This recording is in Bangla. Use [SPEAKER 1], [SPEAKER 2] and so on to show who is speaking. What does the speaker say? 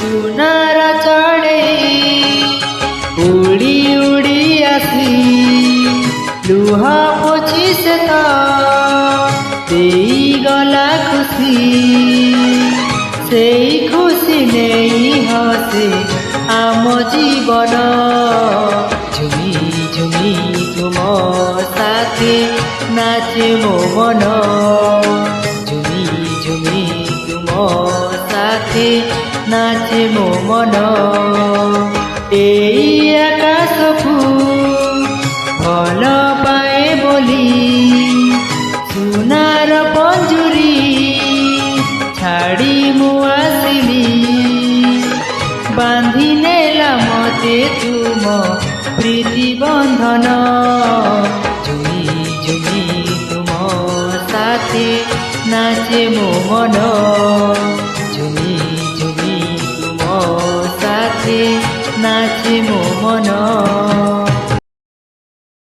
[SPEAKER 1] ସୁନାର ଚଢ଼େଇ ଉଡ଼ି ଉଡ଼ି ଆସି ଲୁହ ପୋଛି ସେ ତ ଦେଇଗଲା ଖୁସି। ସେଇ ଖୁସି ନେଇ ହସେ ଆମ ଜୀବନ। ଝୁମି ଝୁମି ତୁମ ସାଥେ ନାଚେ ମୋ ମନ। ঝুমি ঝুমি তুম সাথে নাচে মো মন। এই আকাশকু ভাল পায়ে বলি সোনার পঞ্জুরি ছাড়ি মু আসিলি। বাঁধি নেলা মতে তুম প্রীতি বন্ধন। ঝুমি ঝুমি তুম সাথে নাচে মো মন। ঝুমি ঝুমি তুম সাথে নাচে মো মন।